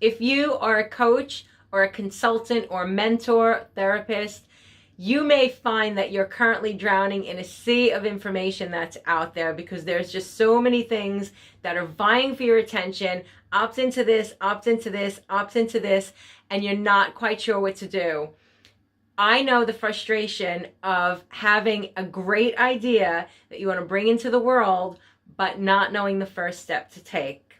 If you are a coach or a consultant or mentor, therapist, you may find that you're currently drowning in a sea of information that's out there because there's just so many things that are vying for your attention. Opt into this, opt into this, opt into this, and you're not quite sure what to do. I know the frustration of having a great idea that you want to bring into the world, but not knowing the first step to take.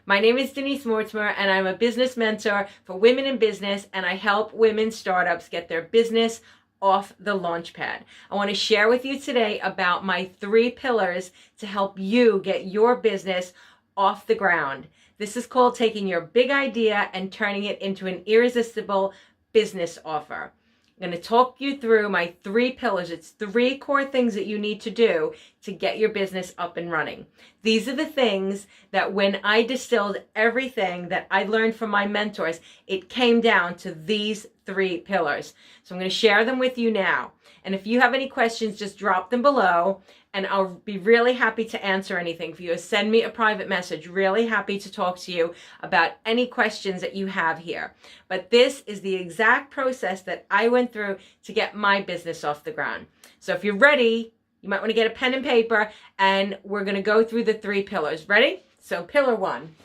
My name is Denise Mortimer, and I'm a business mentor for women in business, and I help women startups get their business off the launch pad. I want to share with you today about my 3 pillars to help you get your business off the ground. This is called taking your big idea and turning it into an irresistible business offer. I'm going to talk you through my 3 pillars. It's 3 core things that you need to do to get your business up and running. These are the things that when I distilled everything that I learned from my mentors, it came down to these 3 pillars. So I'm going to share them with you now. And if you have any questions, just drop them below and I'll be really happy to answer anything for you. Send me a private message. Really happy to talk to you about any questions that you have here. But this is the exact process that I went through to get my business off the ground. So if you're ready, you might want to get a pen and paper and we're going to go through the 3 pillars. Ready? So pillar 1.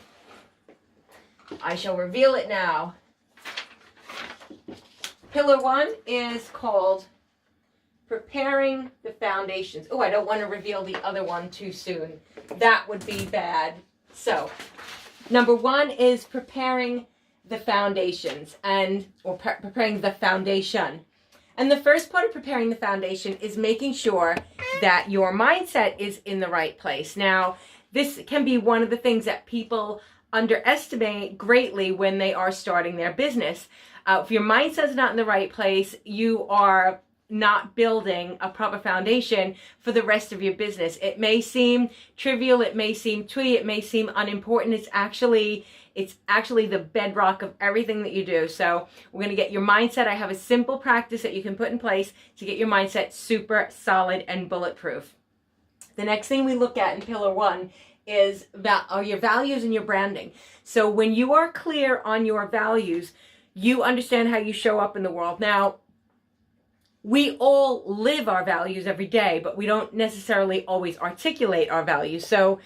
I shall reveal it now. Pillar 1 is called preparing the foundations. Oh, I don't want to reveal the other one too soon. That would be bad. So, number 1 is preparing the foundations or preparing the foundation. And the first part of preparing the foundation is making sure that your mindset is in the right place. Now, this can be one of the things that people underestimate greatly when they are starting their business. If your mindset is not in the right place, you are not building a proper foundation for the rest of your business. It may seem trivial, it may seem twee, it may seem unimportant. It's actually the bedrock of everything that you do. So we're going to get your mindset. I have a simple practice that you can put in place to get your mindset super solid and bulletproof. The next thing we look at in pillar 1 is your values and your branding. So when you are clear on your values, you understand how you show up in the world. Now, we all live our values every day, but we don't necessarily always articulate our values. So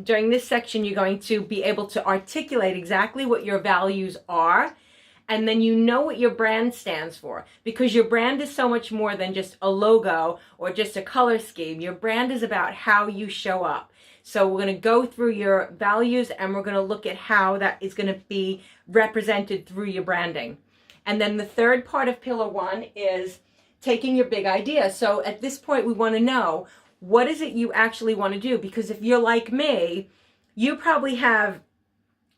during this section, you're going to be able to articulate exactly what your values are, and then you know what your brand stands for, because your brand is so much more than just a logo or just a color scheme. Your brand is about how you show up. So we're going to go through your values and we're going to look at how that is going to be represented through your branding. And then the third part of pillar 1 is taking your big idea. So at this point, we want to know, what is it you actually want to do? Because if you're like me, you probably have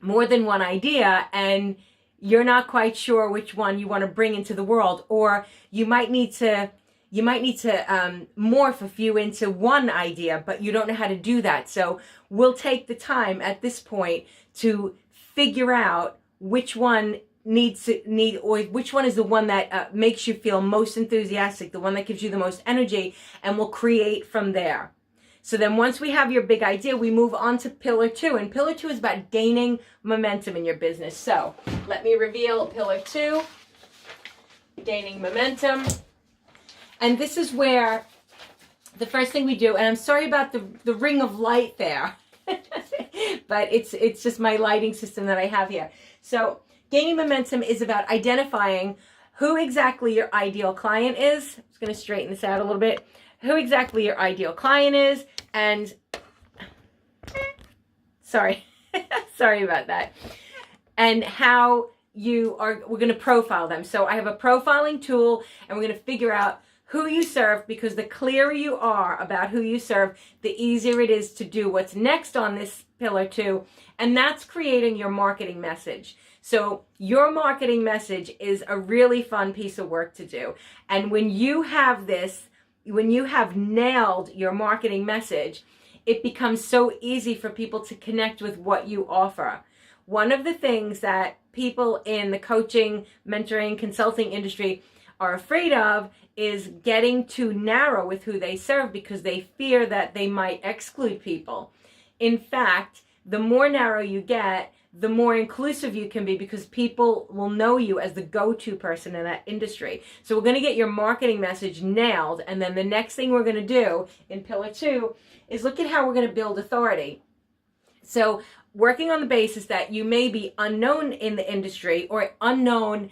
more than one idea and you're not quite sure which one you want to bring into the world, or you might need to morph a few into one idea, but you don't know how to do that. So we'll take the time at this point to figure out which one or which one is the one that makes you feel most enthusiastic, the one that gives you the most energy, and we'll create from there. So then once we have your big idea, we move on to pillar 2, and pillar 2 is about gaining momentum in your business. So let me reveal pillar 2, gaining momentum. And this is where the first thing we do, and I'm sorry about the ring of light there, but it's just my lighting system that I have here. So gaining momentum is about identifying who exactly your ideal client is. I'm just going to straighten this out a little bit. Who exactly your ideal client is, and sorry about that. And how we're going to profile them. So I have a profiling tool, and we're going to figure out who you serve, because the clearer you are about who you serve, the easier it is to do what's next on this pillar 2, and that's creating your marketing message. So your marketing message is a really fun piece of work to do. And when you have nailed your marketing message, it becomes so easy for people to connect with what you offer. One of the things that people in the coaching, mentoring, consulting industry are afraid of is getting too narrow with who they serve, because they fear that they might exclude people. In fact, the more narrow you get, the more inclusive you can be, because people will know you as the go-to person in that industry. So we're going to get your marketing message nailed. And then the next thing we're going to do in pillar 2 is look at how we're going to build authority. So working on the basis that you may be unknown in the industry or unknown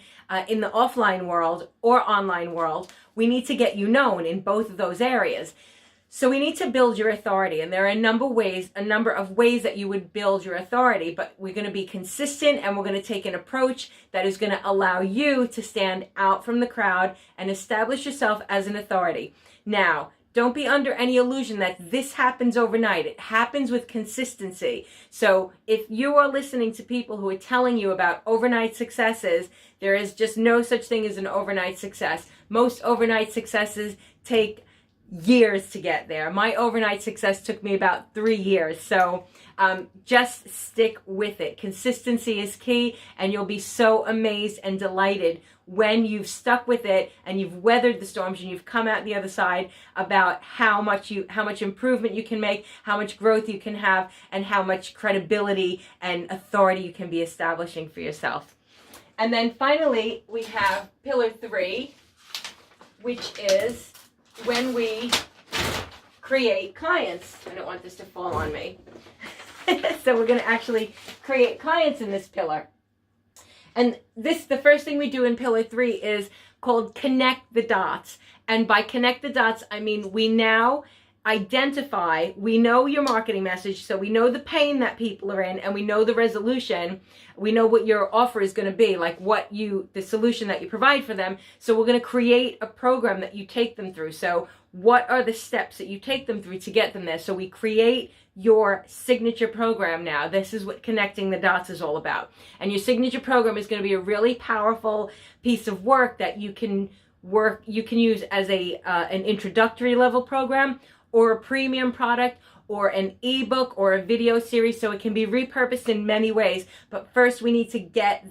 in the offline world or online world, we need to get you known in both of those areas. So we need to build your authority, and there are a number of ways that you would build your authority, but we're going to be consistent, and we're going to take an approach that is going to allow you to stand out from the crowd and establish yourself as an authority. Now, don't be under any illusion that this happens overnight. It happens with consistency. So if you are listening to people who are telling you about overnight successes, there is just no such thing as an overnight success. Most overnight successes take years to get there. My overnight success took me about 3 years. So just stick with it. Consistency is key, and you'll be so amazed and delighted when you've stuck with it and you've weathered the storms and you've come out the other side about how much improvement you can make, how much growth you can have, and how much credibility and authority you can be establishing for yourself. And then finally, we have pillar 3, which is when we create clients. I don't want this to fall on me. So we're going to actually create clients in this pillar. And the first thing we do in pillar 3 is called connect the dots. And by connect the dots, I mean we now identify, we know your marketing message, so we know the pain that people are in, and we know the resolution. We know what your offer is going to be, like the solution that you provide for them. So we're going to create a program that you take them through. So what are the steps that you take them through to get them there? So we create your signature program now. This is what connecting the dots is all about. And your signature program is going to be a really powerful piece of work that you can use as an introductory level program, or a premium product, or an ebook, or a video series. So it can be repurposed in many ways. But first we need to get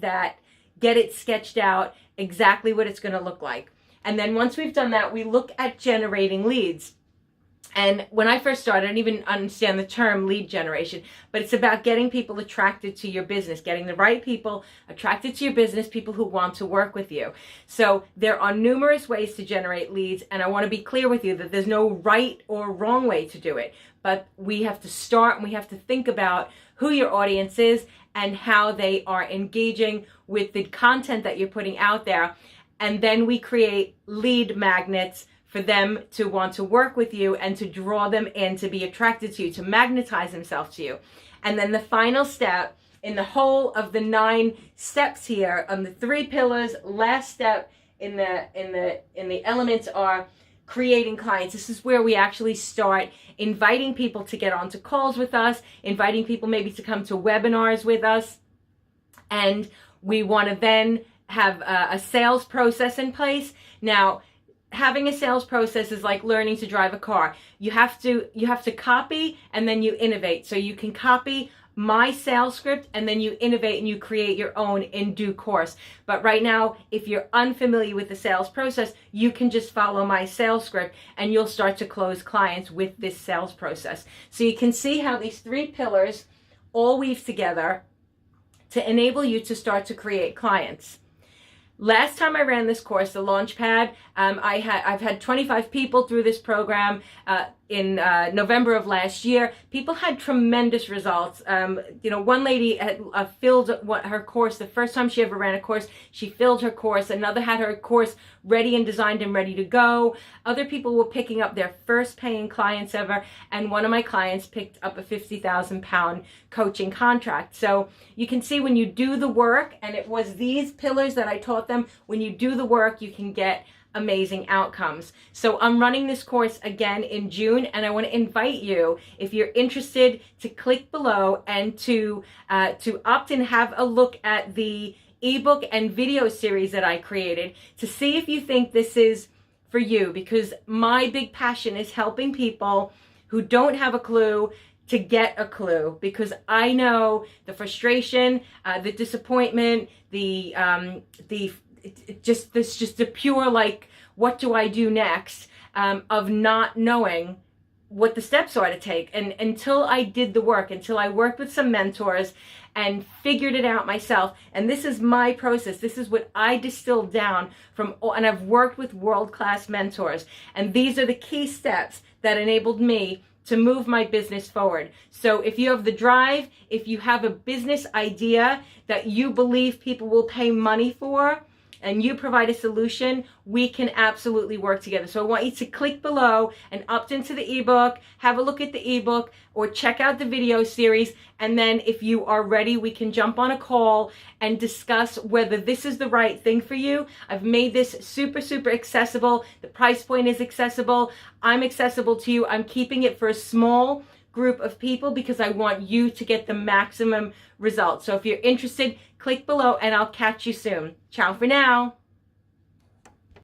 it sketched out, exactly what it's going to look like. And then once we've done that, we look at generating leads. And when I first started, I didn't even understand the term lead generation, but it's about getting people attracted to your business, getting the right people attracted to your business, people who want to work with you. So there are numerous ways to generate leads, and I want to be clear with you that there's no right or wrong way to do it. But we have to start, and we have to think about who your audience is and how they are engaging with the content that you're putting out there. And then we create lead magnets for them to want to work with you and to draw them in, to be attracted to you, to magnetize themselves to you. And then the final step in the whole of the 9 steps here on the 3 pillars, last step in the elements are creating clients. This is where we actually start inviting people to get onto calls with us, inviting people maybe to come to webinars with us. And we want to then have a sales process in place. Now, having a sales process is like learning to drive a car. You have to copy, and then you innovate. So you can copy my sales script, and then you innovate and you create your own in due course. But right now, if you're unfamiliar with the sales process, you can just follow my sales script and you'll start to close clients with this sales process. So you can see how these 3 pillars all weave together to enable you to start to create clients. Last time I ran this course, the Launchpad, I've had 25 people through this program in November of last year. People had tremendous results. One lady had filled her course the first time she ever ran a course. She filled her course. Another had her course ready and designed and ready to go. Other people were picking up their first paying clients ever, and one of my clients picked up a £50,000 coaching contract. So you can see when you do the work, and it was these pillars that I taught them, when you do the work, you can get amazing outcomes. So I'm running this course again in June, and I want to invite you, if you're interested, to click below and to opt in, have a look at the ebook and video series that I created to see if you think this is for you, because my big passion is helping people who don't have a clue to get a clue, because I know the frustration, the disappointment, just the pure, like, what do I do next, of not knowing what the steps are to take. And until I did the work, until I worked with some mentors and figured it out myself, and this is my process, this is what I distilled down from, and I've worked with world-class mentors, and these are the key steps that enabled me to move my business forward. So if you have the drive, if you have a business idea that you believe people will pay money for, and you provide a solution, we can absolutely work together. So I want you to click below and opt into the ebook, have a look at the ebook, or check out the video series. And then if you are ready, we can jump on a call and discuss whether this is the right thing for you. I've made this super, super accessible. The price point is accessible. I'm accessible to you. I'm keeping it for a small group of people because I want you to get the maximum results. So if you're interested, click below and I'll catch you soon. Ciao for now.